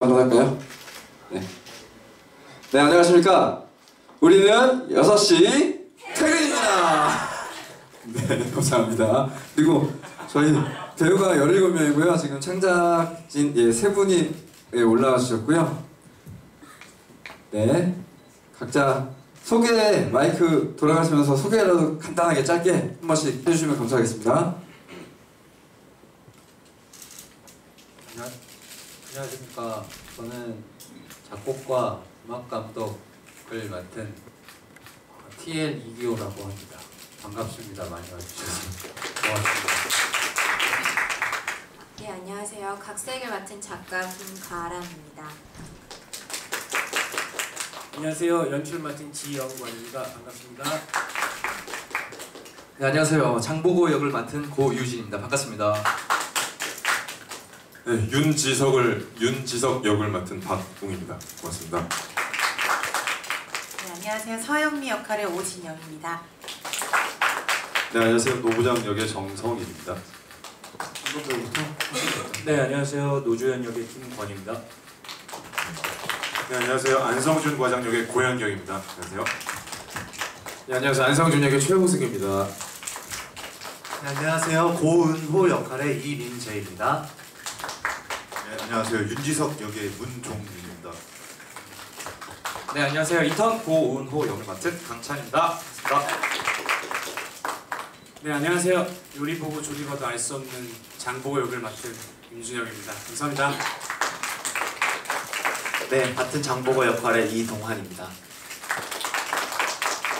한번 할까요? 네. 네, 안녕하십니까. 우리는 6시 퇴근입니다. 네, 감사합니다. 그리고 저희 배우가 17명이고요. 지금 창작진 3분이 올라와 주셨고요. 네, 각자 소개 마이크 돌아가시면서 소개라도 간단하게 짧게 한 번씩 해주시면 감사하겠습니다. 안녕하십니까. 저는 작곡과 음악 감독을 맡은 TL 이기호라고 합니다. 반갑습니다. 많이 와주셔서 고맙습니다. 네, 안녕하세요. 각색을 맡은 작가 김가람입니다. 안녕하세요. 연출 맡은 지영관입니다. 반갑습니다. 네, 안녕하세요. 장보고 역을 맡은 고유진입니다. 반갑습니다. 네, 윤지석 역을 맡은 박웅입니다. 고맙습니다. 네, 안녕하세요. 서영미 역할의 오진영입니다. 네, 안녕하세요. 노부장 역의 정성일입니다. 네, 안녕하세요. 노주현 역의 김권입니다. 네, 안녕하세요. 안성준 과장 역의 고현경입니다. 안녕하세요. 네, 안녕하세요. 안성준 역의 최호승입니다. 네, 안녕하세요. 고은호 역할의 이민재입니다. 네, 안녕하세요. 윤지석 역의 문종민입니다. 네, 안녕하세요. 이턴 고운호 역을 맡은 강찬입니다. 반갑습니다. 네, 안녕하세요. 요리 보고 조리 봐도 알 수 없는 장보고 역을 맡은 임준혁입니다. 감사합니다. 네, 같은 장보고 역할의 이동환입니다.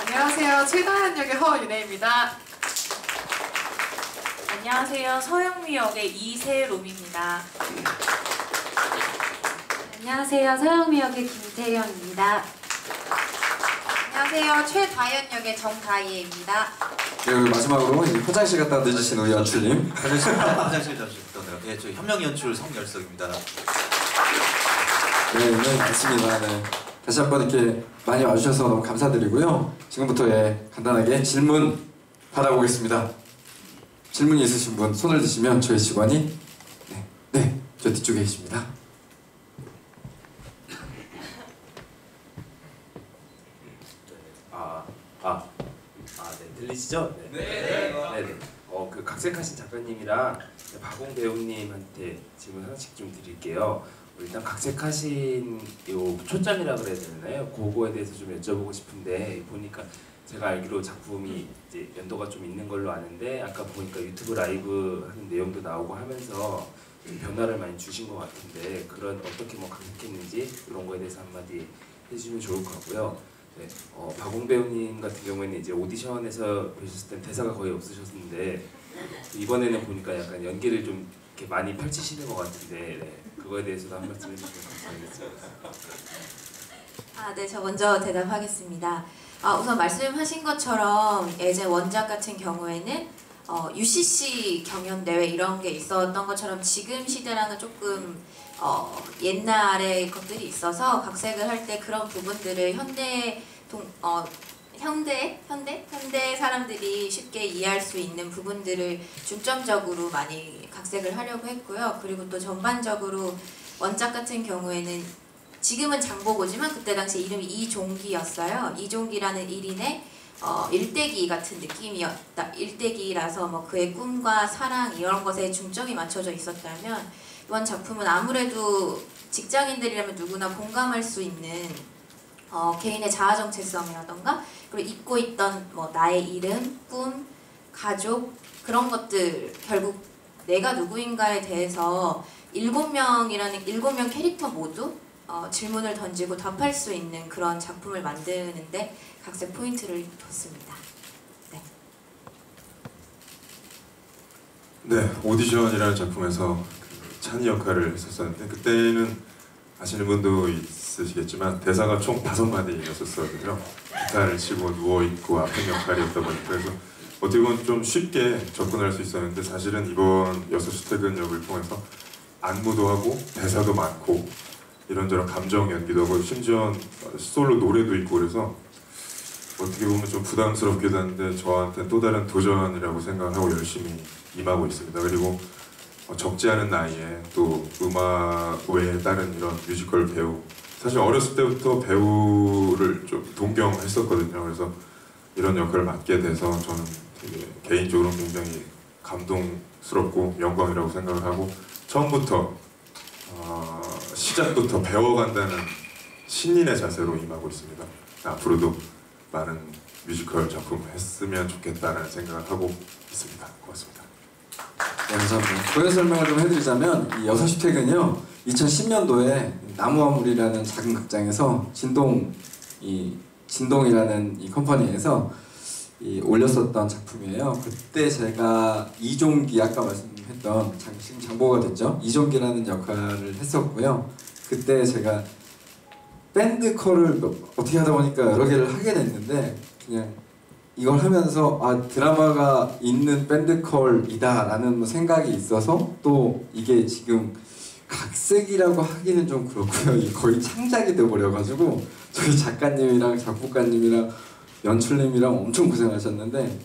안녕하세요. 최다현 역의 허윤혜입니다. 안녕하세요. 서영미 역의 이세롬입니다. 안녕하세요. 서영미 역의 김태경입니다. 안녕하세요. 최다현 역의 정다희입니다. 네, 그리고 마지막으로 화장실 갔다 늦으신 우리 연출님. 화장실 잠시 부탁드려요. 네, 저 현명 연출 성열석입니다. 네, 맞습니다. 네. 다시 한번 이렇게 많이 와주셔서 너무 감사드리고요. 지금부터 간단하게 질문 받아보겠습니다. 질문이 있으신 분 손을 드시면 저희 직원이 저 뒤쪽에 계십니다. 네, 들리시죠? 네. 그 각색하신 작가님이랑 박웅 배우님한테 질문 하나씩 좀 드릴게요. 일단 각색하신 요 초점이라 그래야 되나요? 그거에 대해서 좀 여쭤보고 싶은데 보니까 제가 알기로 작품이 이제 연도가 좀 있는 걸로 아는데 아까 보니까 유튜브 라이브 하는 내용도 나오고 하면서 변화를 많이 주신 것 같은데 그런 어떻게 각색했는지 이런 거에 대해서 한마디 해주시면 좋을 것 같고요. 네, 박웅 배우님 같은 경우에는 이제 오디션에서 뵈셨을 땐 대사가 거의 없으셨는데 이번에는 보니까 약간 연기를 좀 이렇게 많이 펼치시는 것 같은데 그거에 대해서도 한 말씀 해주시면 감사하겠습니다. 네, 저 먼저 대답하겠습니다. 우선 말씀하신 것처럼 예전 원작 같은 경우에는 UCC 경연대회 이런 게 있었던 것처럼 지금 시대랑은 조금 옛날의 것들이 있어서 각색을 할 때 그런 부분들을 현대 사람들이 쉽게 이해할 수 있는 부분들을 중점적으로 많이 각색을 하려고 했고요. 그리고 또 전반적으로 원작 같은 경우에는 지금은 장보고지만 그때 당시 이름이 이종기였어요. 이종기라는 1인의 일대기 같은 느낌이었다. 일대기라서 그의 꿈과 사랑 이런 것에 중점이 맞춰져 있었다면 이번 작품은 아무래도 직장인들이라면 누구나 공감할 수 있는 개인의 자아 정체성이라던가 그리고 잊고 있던 나의 이름, 꿈, 가족 그런 것들 결국 내가 누구인가에 대해서 7명 캐릭터 모두 질문을 던지고 답할 수 있는 그런 작품을 만드는데 각색 포인트를 뒀습니다. 네, 오디션이라는 작품에서 찬이 역할을 했었었는데 그때는 아시는 분도 있으시겠지만 대사가 총 5마디였었거든요. 기타를 치고 누워있고 아픈 역할이었다 보니까 그래서 어떻게 보면 좀 쉽게 접근할 수 있었는데 사실은 이번 6시 퇴근 역을 통해서 안무도 하고 대사도 많고 이런저런 감정 연기도 하고 심지어 솔로 노래도 있고 그래서 어떻게 보면 좀 부담스럽기도 한데 저한테 또 다른 도전이라고 생각하고 열심히 임하고 있습니다. 그리고 적지 않은 나이에 또 음악 외에 다른 이런 뮤지컬 배우, 사실 어렸을 때부터 배우를 좀 동경했었거든요. 그래서 이런 역할을 맡게 돼서 저는 되게 개인적으로 굉장히 감동스럽고 영광이라고 생각을 하고, 처음부터 시작부터 배워간다는 신인의 자세로 임하고 있습니다. 앞으로도 많은 뮤지컬 작품 했으면 좋겠다는 생각을 하고 있습니다. 고맙습니다. 네, 감사합니다. 고연 설명을 좀 해드리자면 이 6시 퇴근이요, 2010년도에 나무화물이라는 작은 극장에서 진동이라는 이 컴퍼니에서 올렸었던 작품이에요. 그때 제가 이종기, 아까 말씀했던 지금 장보가 됐죠, 이종기라는 역할을 했었고요. 그때 제가 밴드컬을 어떻게 하다 보니까 여러 개를 하게 됐는데, 그냥 이걸 하면서 드라마가 있는 밴드컬이다 라는 생각이 있어서, 또 이게 지금 각색이라고 하기는 좀 그렇고요, 이게 거의 창작이 돼버려가지고 저희 작가님이랑 작곡가님이랑 연출님이랑 엄청 고생하셨는데,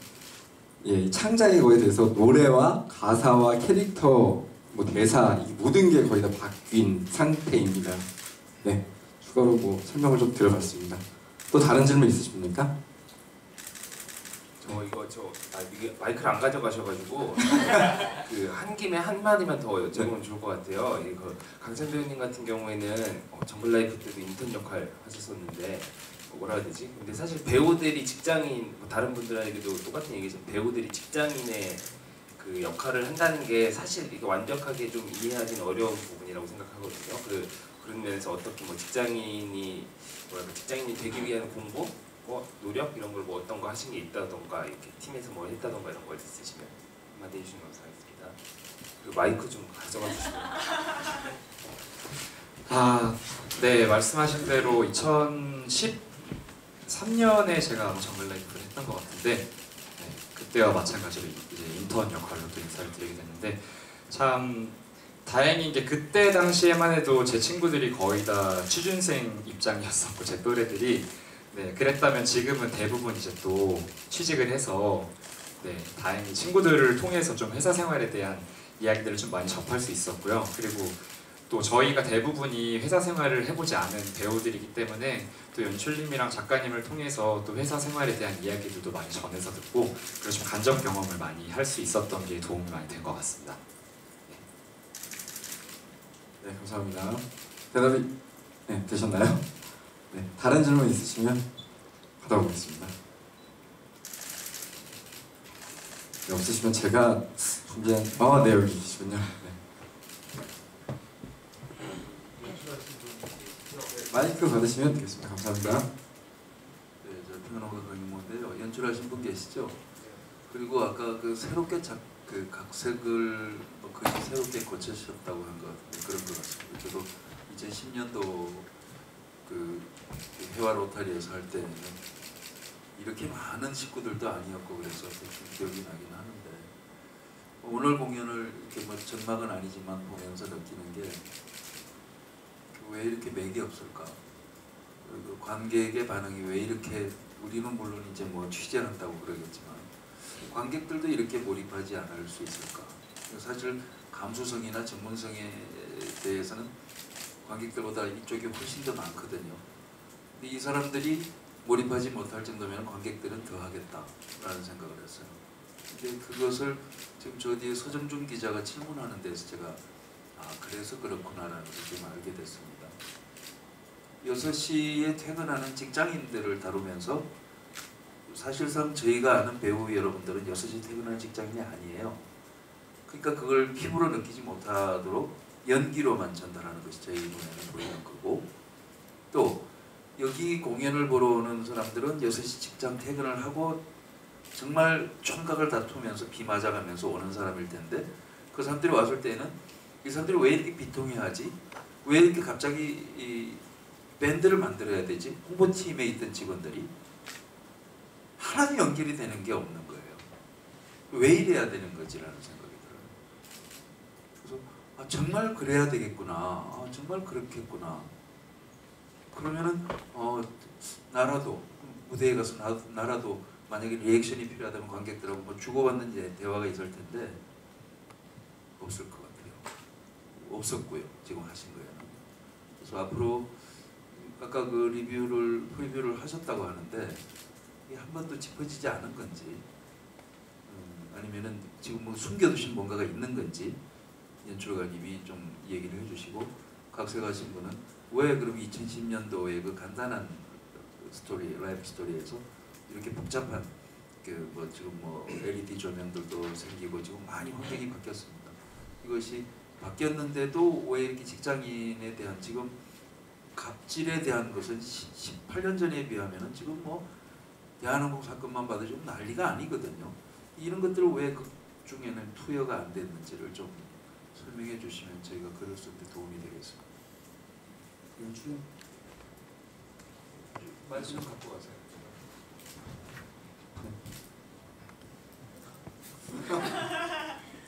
이 창작이 거의 돼서 노래와 가사와 캐릭터, 대사, 이 모든 게 거의 다 바뀐 상태입니다. 네, 추가로 설명을 좀 드려봤습니다. 또 다른 질문 있으십니까? 이게 마이크를 안 가져가셔가지고 그 한 김에 한 마디만 더 여쭤보면 좋을 것 같아요. 강찬 배우님 같은 경우에는 정글 라이프 때도 인턴 역할 하셨었는데 뭐라 해야 되지? 근데 사실 배우들이 직장인, 다른 분들에게도 똑같은 얘기지만 배우들이 직장인의 그 역할을 한다는 게 사실 이거 완벽하게 좀 이해하기는 어려운 부분이라고 생각하거든요. 그런 면에서 어떻게 직장인이 되기 위한 공부, 노력 이런 걸 어떤 거 하신 게 있다던가, 이렇게 팀에서 했다던가 이런 거 있으시면 한마디 해주시면 감사하겠습니다. 그리고 마이크 좀 가져가 주시면. 네, 말씀하신 대로 2013년에 제가 정글 라이프를 했던 것 같은데, 네, 그때와 마찬가지로 이제 인턴 역할로 또 인사를 드리게 됐는데, 참 다행인 게 그때 당시에만 해도 제 친구들이 거의 다 취준생 입장이었었고, 제 또래들이, 네, 그랬다면 지금은 대부분 이제 또 취직을 해서, 네, 다행히 친구들을 통해서 좀 회사 생활에 대한 이야기들을 좀 많이 접할 수 있었고요. 그리고 또 저희가 대부분이 회사 생활을 해보지 않은 배우들이기 때문에 또 연출님이랑 작가님을 통해서 또 회사 생활에 대한 이야기들도 많이 전해서 듣고, 그래서 좀 간접 경험을 많이 할 수 있었던 게 도움이 많이 된 것 같습니다. 네, 감사합니다. 대답이 되셨나요? 네, 다른 질문 있으시면 받아보겠습니다. 네, 없으시면 제가 준비한 네, 여기 계시군요. 네. 마이크 받으시면 되겠습니다. 감사합니다. 네, 저 평론가 강용모인데요. 연출하신 분 계시죠? 그리고 아까 새롭게 각색을 거의 새롭게 고쳐주셨다고 한 것 같은데 그런 것 같습니다. 저도 2010년도 해와 로타리에서 할 때는 이렇게 많은 식구들도 아니었고 그래서 대충 기억이 나긴 하는데, 오늘 공연을 이렇게 전막은 아니지만 보면서 느끼는 게 왜 이렇게 맥이 없을까? 그리고 관객의 반응이 왜 이렇게, 우리는 물론 이제 취재를 한다고 그러겠지만 관객들도 이렇게 몰입하지 않을 수 있을까? 사실 감수성이나 전문성에 대해서는 관객들보다 이쪽이 훨씬 더 많거든요. 근데 이 사람들이 몰입하지 못할 정도면 관객들은 더 하겠다라는 생각을 했어요. 근데 그것을 지금 저 뒤에 서정준 기자가 질문하는 데서 제가 그래서 그렇구나라는 걸 좀 알게 됐습니다. 6시에 퇴근하는 직장인들을 다루면서 사실상 저희가 아는 배우 여러분들은 6시 퇴근하는 직장인이 아니에요. 그러니까 그걸 피부로 느끼지 못하도록 연기로만 전달하는 것이 저희 눈에는 보이는 거고, 또 여기 공연을 보러 오는 사람들은 6시 직장 퇴근을 하고 정말 총각을 다투면서 비 맞아가면서 오는 사람일 텐데, 그 사람들이 왔을 때는 이 사람들이 왜 이렇게 비통해하지? 왜 이렇게 갑자기 이 밴드를 만들어야 되지? 홍보팀에 있던 직원들이 하나도 연결이 되는 게 없는 거예요. 왜 이래야 되는 거지라는 생각이 들어요. 그래서 정말 그래야 되겠구나. 정말 그렇겠구나. 그러면은 나라도 무대에 가서 나라도 만약에 리액션이 필요하다면 관객들하고 주고받는 대화가 있을 텐데 없을 것 같아요. 없었고요. 지금 하신 거에는. 그래서 앞으로 아까 그 프리뷰를 하셨다고 하는데 이게 한 번도 짚어지지 않은 건지 아니면은 지금 뭐 숨겨두신 뭔가가 있는 건지 연출가님이 좀 얘기를 해주시고 각색하신 분은 왜 그럼 2010년도에 그 간단한 스토리, 라이브 스토리에서 이렇게 복잡한 그 뭐 지금 뭐 LED 조명들도 생기고 지금 많이 환경이 바뀌었습니다. 이것이 바뀌었는데도 왜 이렇게 직장인에 대한 지금 갑질에 대한 것은 18년 전에 비하면은 지금 뭐 대한항공 사건만 봐도 좀 난리가 아니거든요. 이런 것들을 왜 그 중에는 투여가 안 됐는지를 좀 설명해 주시면 저희가 글을 쓸 때 도움이 되겠습니다. 연출 말씀 좀 갖고 가세요.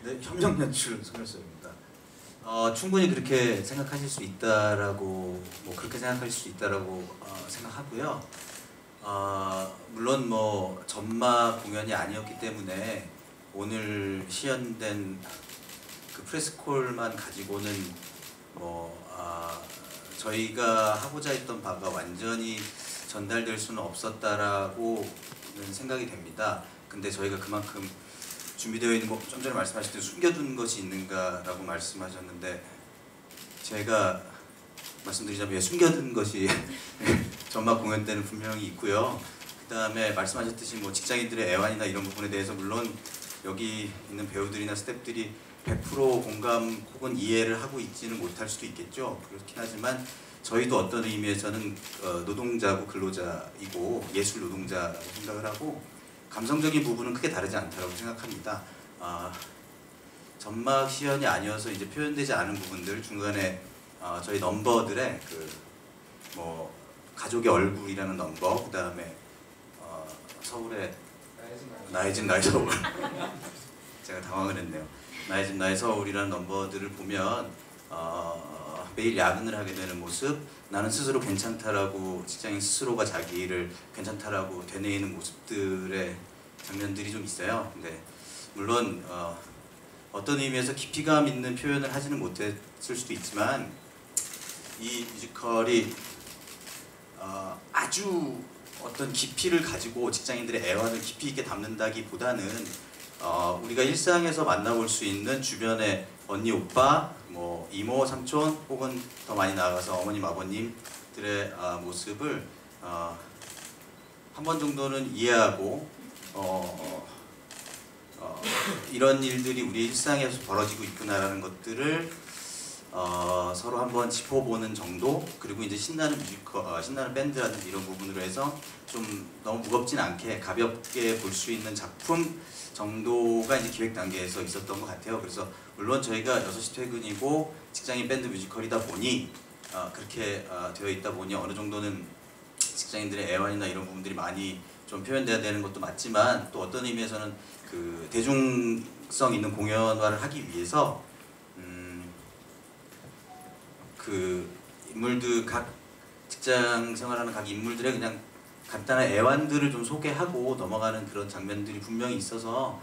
네, 협력 연출 송열섭입니다. 충분히 그렇게 생각하실 수 있다라고 그렇게 생각하실 수 있다라고 생각하고요. 물론 뭐 전막 공연이 아니었기 때문에 오늘 시연된 그 프레스콜만 가지고는 저희가 하고자 했던 바가 완전히 전달될 수는 없었다라고는 생각이 됩니다. 근데 저희가 그만큼 준비되어 있는 거 좀 전에 말씀하실 때 숨겨둔 것이 있는가라고 말씀하셨는데 제가 말씀드리자면 숨겨둔 것이 전막 공연 때는 분명히 있고요. 그 다음에 말씀하셨듯이 뭐 직장인들의 애환이나 이런 부분에 대해서 물론 여기 있는 배우들이나 스태프들이 100% 공감 혹은 이해를 하고 있지는 못할 수도 있겠죠. 그렇긴 하지만 저희도 어떤 의미에서는 노동자고 근로자이고 예술 노동자라고 생각을 하고 감성적인 부분은 크게 다르지 않다고 생각합니다. 전막 시연이 아니어서 이제 표현되지 않은 부분들 중간에 저희 넘버들의 뭐 가족의 얼굴이라는 넘버, 그 다음에 서울의 나의 집 나의 서울 제가 당황을 했네요. 나의 집 나의 서울이라는 넘버들을 보면 매일 야근을 하게 되는 모습, 나는 스스로 괜찮다라고 직장인 스스로가 자기를 괜찮다라고 되뇌이는 모습들의 장면들이 좀 있어요. 근데 물론 어떤 의미에서 깊이감 있는 표현을 하지는 못했을 수도 있지만 이 뮤지컬이 아주 어떤 깊이를 가지고 직장인들의 애환을 깊이 있게 담는다기보다는 우리가 일상에서 만나볼 수 있는 주변의 언니, 오빠, 뭐 이모, 삼촌 혹은 더 많이 나아가서 어머님, 아버님들의 모습을 한 번 정도는 이해하고 이런 일들이 우리 일상에서 벌어지고 있구나라는 것들을 서로 한번 짚어보는 정도, 그리고 이제 신나는 뮤지컬, 신나는 밴드라든지 이런 부분으로 해서 좀 너무 무겁진 않게 가볍게 볼 수 있는 작품 정도가 이제 기획 단계에서 있었던 것 같아요. 그래서 물론 저희가 6시 퇴근이고 직장인 밴드 뮤지컬이다 보니 그렇게 되어 있다 보니 어느 정도는 직장인들의 애환이나 이런 부분들이 많이 좀 표현돼야 되는 것도 맞지만 또 어떤 의미에서는 그 대중성 있는 공연화를 하기 위해서 그 인물들 각 직장 생활하는 각 인물들의 그냥 간단한 애환들을 좀 소개하고 넘어가는 그런 장면들이 분명히 있어서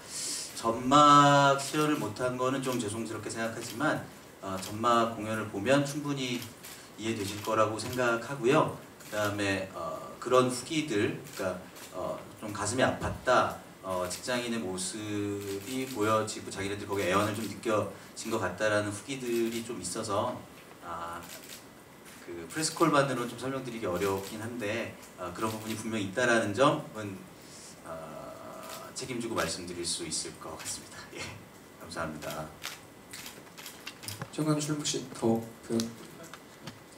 전막 시연을 못한 거는 좀 죄송스럽게 생각하지만 전막 공연을 보면 충분히 이해되실 거라고 생각하고요. 그 다음에 그런 후기들, 그러니까 좀 가슴이 아팠다, 직장인의 모습이 보여지고 자기네들 거기에 애환을 좀 느껴진 것 같다라는 후기들이 좀 있어서 그 프레스콜만으로 좀 설명드리기 어렵긴 한데 그런 부분이 분명히 있다라는 점은 책임지고 말씀드릴 수 있을 것 같습니다. 예, 감사합니다. 정관 출 혹시 더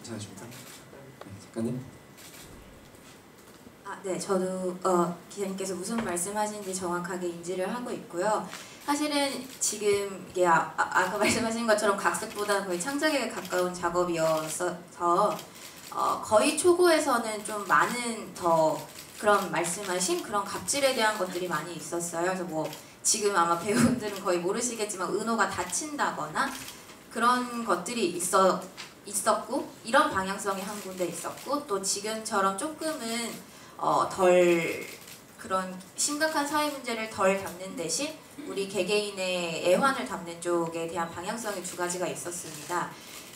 괜찮으십니까? 네, 작가님? 네, 저도 기자님께서 무슨 말씀하시는지 정확하게 인지를 하고 있고요. 사실은 지금 이게 아까 말씀하신 것처럼 각색보다는 거의 창작에 가까운 작업이어서 거의 초고에서는 좀 많은 더 그런 말씀하신 그런 갑질에 대한 것들이 많이 있었어요. 그래서 뭐 지금 아마 배우들은 거의 모르시겠지만 은호가 다친다거나 그런 것들이 있었고 이런 방향성이 한 군데 있었고 또 지금처럼 조금은 덜 그런 심각한 사회 문제를 덜 담는 대신 우리 개개인의 애환을 담는 쪽에 대한 방향성이 두 가지가 있었습니다.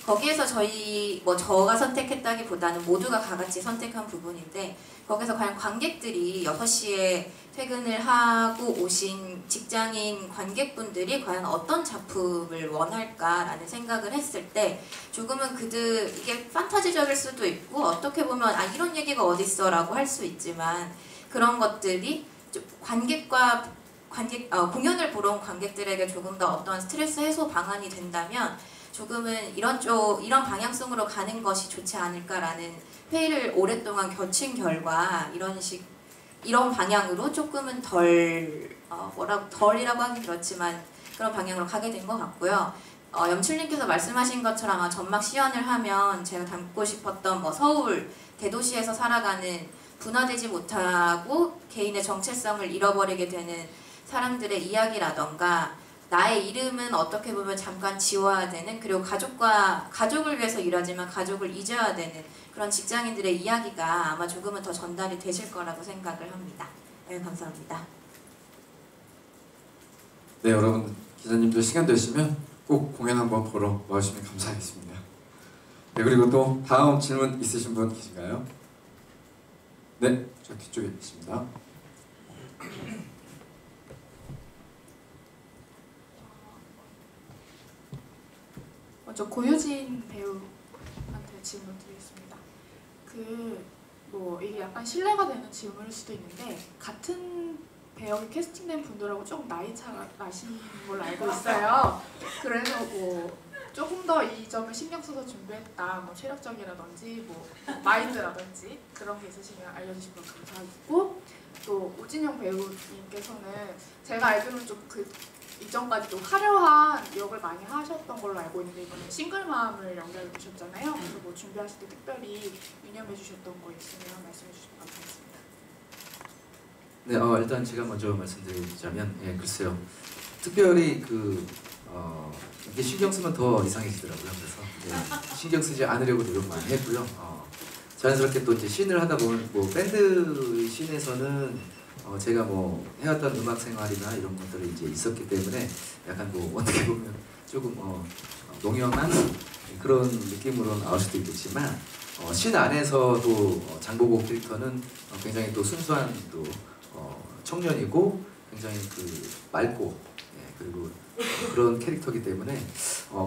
거기에서 저가 선택했다기보다는 모두가 다 같이 선택한 부분인데, 거기서 과연 관객들이 6시에 퇴근을 하고 오신 직장인 관객분들이 과연 어떤 작품을 원할까라는 생각을 했을 때, 조금은 이게 판타지적일 수도 있고 어떻게 보면 이런 얘기가 어딨어 라고 할 수 있지만, 그런 것들이 좀 공연을 보러 온 관객들에게 조금 더 어떤 스트레스 해소 방안이 된다면 조금은 이런 방향성으로 가는 것이 좋지 않을까라는 회의를 오랫동안 거친 결과 이런 방향으로 조금은 덜이라고 하긴 그렇지만 그런 방향으로 가게 된 것 같고요. 염칠님께서 말씀하신 것처럼 아마 점막 시연을 하면 제가 담고 싶었던 서울 대도시에서 살아가는 분화되지 못하고 개인의 정체성을 잃어버리게 되는 사람들의 이야기라던가, 나의 이름은 어떻게 보면 잠깐 지워야 되는, 그리고 가족을 위해서 일하지만 가족을 잊어야 되는 그런 직장인들의 이야기가 아마 조금은 더 전달이 되실 거라고 생각을 합니다. 네, 감사합니다. 네, 여러분 기자님들 시간 되시면 꼭 공연 한번 보러 와주시면 감사하겠습니다. 네, 그리고 또 다음 질문 있으신 분 계신가요? 네, 저 뒤쪽에 계십니다. 먼저 고유진 배우한테 질문 드리겠습니다. 이게 약간 신뢰가 되는 질문일 수도 있는데, 같은 배역에 캐스팅된 분들하고 조금 나이 차가 나신 걸로 알고 있어요. 그래서 조금 더 이 점을 신경 써서 준비했다, 체력적이라든지 마인드라든지 그런 게 있으시면 알려주시면 감사하겠고, 또 오진영 배우님께서는 제가 알기로는 좀 이전까지도 화려한 역을 많이 하셨던 걸로 알고 있는데, 이번에 싱글맘을 연기해 주셨잖아요. 그래서 준비하실 때 특별히 유념해 주셨던 거 있으면 말씀해 주시면 감사하겠습니다. 네, 일단 제가 먼저 말씀드리자면, 글쎄요, 특별히 이게 신경 쓰면 더 이상해지더라고요. 그래서 신경 쓰지 않으려고 노력 많이 했고요. 자연스럽게 또 이제 씬을 하다 보면 밴드 씬에서는 제가 해왔던 음악 생활이나 이런 것들이 이제 있었기 때문에 약간 어떻게 보면 조금 농염한 그런 느낌으로 나올 수도 있겠지만, 씬 안에서도 장보고 캐릭터는 굉장히 또 순수한 또 청년이고 굉장히 맑고, 그리고 그런 캐릭터이기 때문에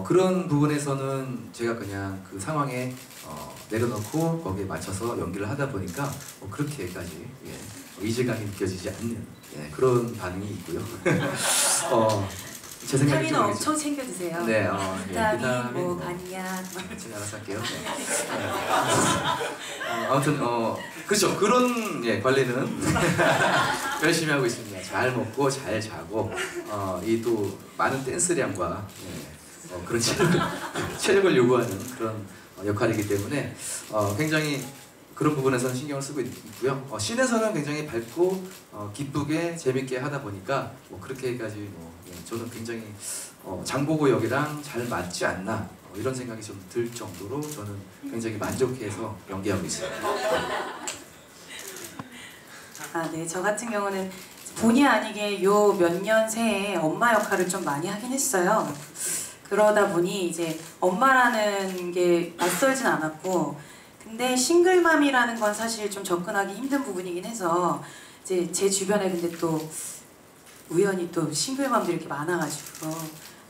그런 부분에서는 제가 그냥 그 상황에 내려놓고 거기에 맞춰서 연기를 하다 보니까 그렇게까지 이질감이 느껴지지 않는 그런 반응이 있고요. 제 생각이 비타민은 엄청 챙겨 드세요. 네, 비타민 간약. 제가 알아서 할게요. 아무튼 그렇죠. 그런 관리는 열심히 하고 있습니다. 잘 먹고 잘 자고 이 또 많은 댄스량과 그런 체력을 요구하는 그런 역할이기 때문에 굉장히 그런 부분에서는 신경을 쓰고 있고요. 씬에서는 굉장히 밝고 기쁘게 재밌게 하다 보니까 그렇게까지 저는 굉장히 장보고 역이랑 잘 맞지 않나 이런 생각이 좀 들 정도로 저는 굉장히 만족해서 연기하고 있습니다. 네, 저 같은 경우는 본의 아니게 요 몇 년 새에 엄마 역할을 좀 많이 하긴 했어요. 그러다 보니 이제 엄마라는 게 낯설진 않았고, 근데 싱글맘이라는 건 사실 좀 접근하기 힘든 부분이긴 해서 이제 제 주변에 근데 또 우연히 또 싱글맘들이 이렇게 많아가지고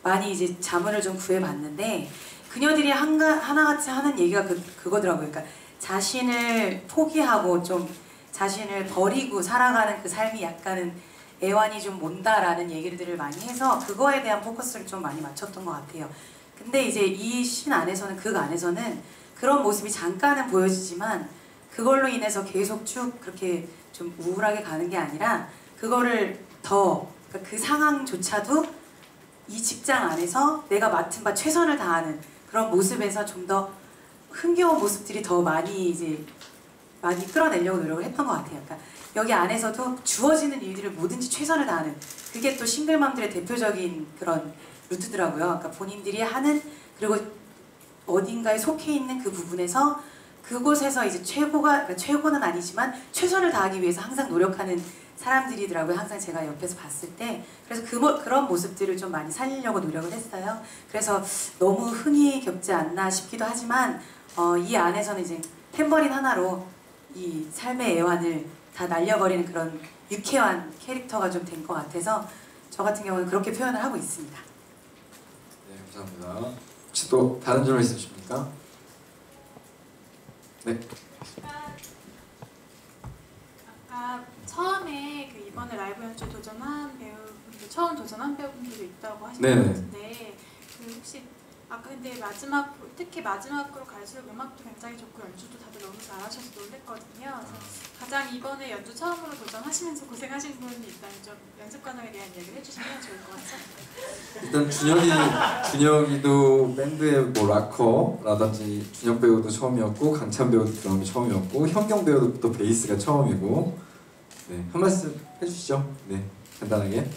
많이 이제 자문을 좀 구해봤는데, 그녀들이 하나같이 하는 얘기가 그거더라고요. 그러니까 자신을 포기하고 좀 자신을 버리고 살아가는 그 삶이 약간은 애환이 좀 mon다라는 얘기들을 많이 해서 그거에 대한 포커스를 좀 많이 맞췄던 것 같아요. 근데 이제 이 씬 안에서는, 극 안에서는 그런 모습이 잠깐은 보여지지만 그걸로 인해서 계속 쭉 그렇게 좀 우울하게 가는 게 아니라, 그거를 그러니까 그 상황조차도 이 직장 안에서 내가 맡은 바 최선을 다하는 그런 모습에서 좀 더 흥겨운 모습들이 더 많이 끌어내려고 노력을 했던 것 같아요. 그러니까 여기 안에서도 주어지는 일들을 뭐든지 최선을 다하는, 그게 또 싱글맘들의 대표적인 그런 루트더라고요. 그러니까 본인들이 하는, 그리고 어딘가에 속해 있는 그 부분에서 그곳에서 이제 그러니까 최고는 아니지만 최선을 다하기 위해서 항상 노력하는 사람들이더라고요. 항상 제가 옆에서 봤을 때. 그래서 그런 모습들을 좀 많이 살리려고 노력을 했어요. 그래서 너무 흥이 겹지 않나 싶기도 하지만 이 안에서는 이제 탬버린 하나로 이 삶의 애환을 다 날려버리는 그런 유쾌한 캐릭터가 좀 된 것 같아서 저 같은 경우는 그렇게 표현을 하고 있습니다. 네, 감사합니다. 혹시 또 다른 질문 있으십니까? 네. 아까 처음에 그 이번에 라이브 연주 도전한 배우분들, 처음 도전한 배우분들도 있다고 하신 것 네네. 같은데 그 혹시 아까 근데 특히 마지막으로 갈수록 음악도 굉장히 좋고 연주도 다들 너무 잘하셔서 놀랬거든요. 그래서 가장 이번에 연주 처음으로 도전하시면서 고생하신 분이 있다면 좀 연습 과정에 대한 얘기를 해주시면 좋을 것 같아요. 일단 준혁이도 밴드의 뭐 락커라든지 준혁 배우도 처음이었고 강찬 배우도 드럼이 처음이었고 현경 배우도 또 베이스가 처음이고 네, 한 말씀 해주시죠. 네, 간단하게.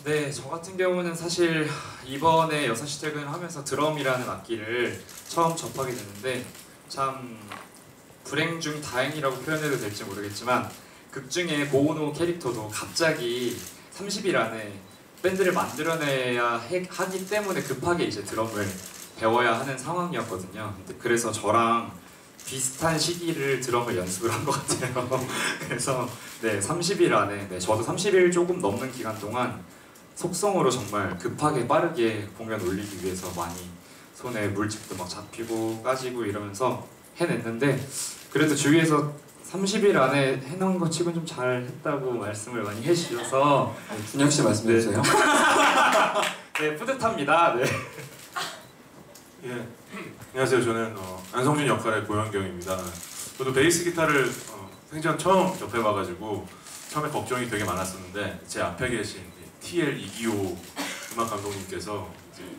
네, 저 같은 경우는 사실 이번에 6시 퇴근을 하면서 드럼이라는 악기를 처음 접하게 됐는데 참 불행 중 다행이라고 표현해도 될지 모르겠지만 극 중에 고은호 캐릭터도 갑자기 30일 안에 밴드를 만들어내야 하기 때문에 급하게 이제 드럼을 배워야 하는 상황이었거든요. 그래서 저랑 비슷한 시기를 드럼을 연습을 한 것 같아요. 그래서 네, 30일 안에 저도 30일 조금 넘는 기간 동안 속성으로 정말 급하게 빠르게 공연 올리기 위해서 많이 손에 물집도 막 잡히고 까지고 이러면서 해냈는데 그래도 주위에서 30일 안에 해놓은 거 치고는 좀 잘했다고 말씀을 많이 해주셔서 준혁 씨 말씀해주세요. 네, 뿌듯합니다. 네. 예, 안녕하세요. 저는 안성준 역할의 고현경입니다. 저도 베이스 기타를 생전 처음 접해봐가지고 처음에 걱정이 되게 많았었는데 제 앞에 계신 TL 이기호 음악 감독님께서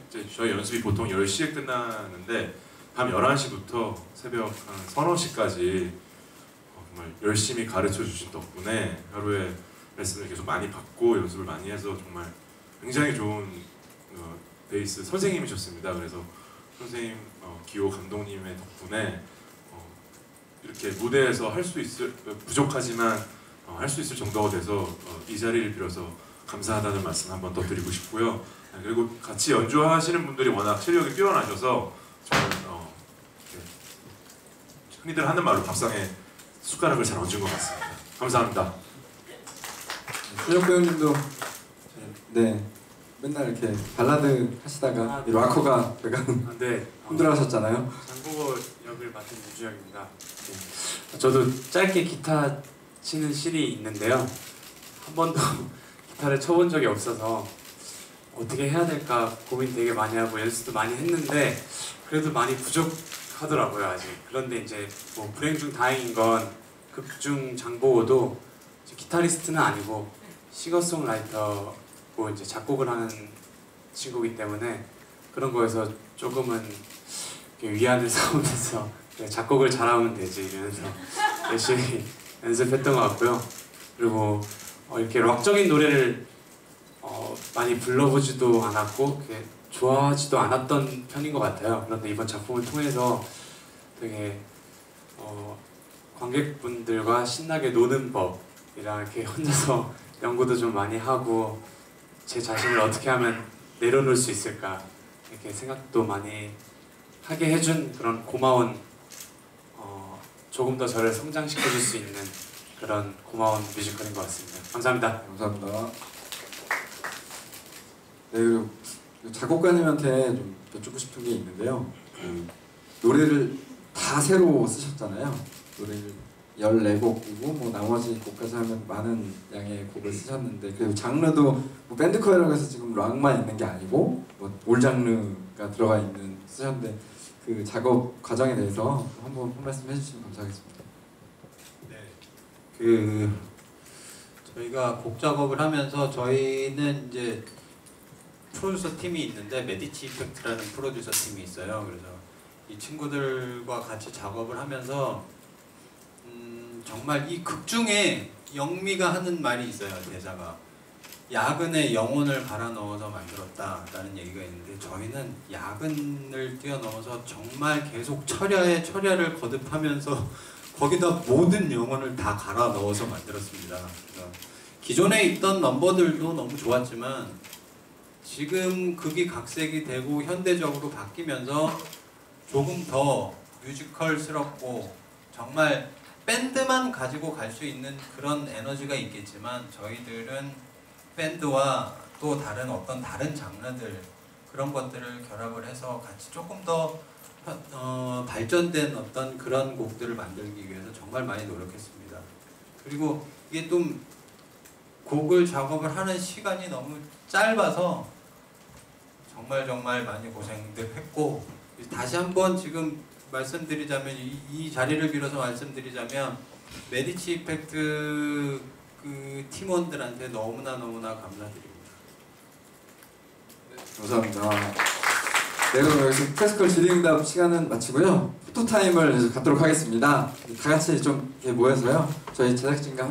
이제 저희 연습이 보통 10시에 끝나는데 밤 11시부터 새벽 한 서너 시까지 정말 열심히 가르쳐 주신 덕분에 하루에 레슨을 계속 많이 받고 연습을 많이 해서 정말 굉장히 좋은 베이스 선생님이셨습니다. 그래서 선생님 기호 감독님의 덕분에 이렇게 무대에서 할 수 있을 부족하지만 할 수 있을 정도가 돼서 이 자리를 빌어서 감사하다는 말씀 한 번 더 드리고 싶고요. 그리고 같이 연주하시는 분들이 워낙 실력이 뛰어나셔서 저는 흔히들 하는 말로 밥상에 숟가락을 잘 얹은 것 같습니다. 감사합니다. 준혁 배우님도 네 맨날 이렇게 발라드 하시다가 이 락커가 약간 네. 힘들어하셨잖아요. 장국어 역을 맡은 유주혁입니다. 네. 저도 짧게 기타 치는 실이 있는데요. 한 번도 기타를 쳐본 적이 없어서 어떻게 해야 될까 고민 되게 많이 하고 연습도 많이 했는데 그래도 많이 부족하더라고요 아직. 그런데 이제 뭐 불행 중 다행인 건 극중 장보고도 기타리스트는 아니고 싱어송라이터고 이제 작곡을 하는 친구이기 때문에 그런 거에서 조금은 위안을 삼으면서 작곡을 잘하면 되지 이러면서 열심히 연습했던 것 같고요. 그리고 이렇게 락적인 노래를 많이 불러보지도 않았고 좋아하지도 않았던 편인 것 같아요. 그런데 이번 작품을 통해서 되게 관객분들과 신나게 노는 법이랑 이렇게 혼자서 연구도 좀 많이 하고 제 자신을 어떻게 하면 내려놓을 수 있을까 이렇게 생각도 많이 하게 해준 그런 고마운 조금 더 저를 성장시켜줄 수 있는 그런 고마운 뮤지컬인 것 같습니다. 감사합니다. 감사합니다. 네, 그리고 작곡가님한테 좀 여쭙고 싶은 게 있는데요. 노래를 다 새로 쓰셨잖아요. 노래를 14곡이고 뭐 나머지 곡까지 하면 많은 양의 곡을 쓰셨는데 그리고 장르도 뭐 밴드커라고 해서 지금 락만 있는 게 아니고 뭐 올 장르가 들어가 있는 쓰셨는데 그 작업 과정에 대해서 한 말씀 해주시면 감사하겠습니다. 저희가 곡 작업을 하면서 저희는 이제 프로듀서 팀이 있는데 메디치 이펙트라는 프로듀서 팀이 있어요. 그래서 이 친구들과 같이 작업을 하면서 정말 이 극 중에 영미가 하는 말이 있어요. 대사가 야근에 영혼을 갈아 넣어서 만들었다라는 얘기가 있는데 저희는 야근을 뛰어넘어서 정말 계속 철야를 거듭하면서 거기다 모든 영혼을 다 갈아 넣어서 만들었습니다. 그래서 기존에 있던 넘버들도 너무 좋았지만 지금 극이 각색이 되고 현대적으로 바뀌면서 조금 더 뮤지컬스럽고 정말 밴드만 가지고 갈 수 있는 그런 에너지가 있겠지만 저희들은 밴드와 또 다른 어떤 다른 장르들 그런 것들을 결합을 해서 같이 조금 더 발전된 어떤 그런 곡들을 만들기 위해서 정말 많이 노력했습니다. 그리고 이게 좀 곡을 작업을 하는 시간이 너무 짧아서 정말 많이 고생들 했고 다시 한번 지금 말씀드리자면 이 자리를 빌어서 말씀드리자면 메디치 이펙트 그 팀원들한테 너무나 감사드립니다. 감사합니다. 네, 그럼 여기서 클래시컬 질의응답 시간은 마치고요. 포토타임을 이제 갖도록 하겠습니다. 다 같이 좀 이렇게 모여서요. 저희 제작진과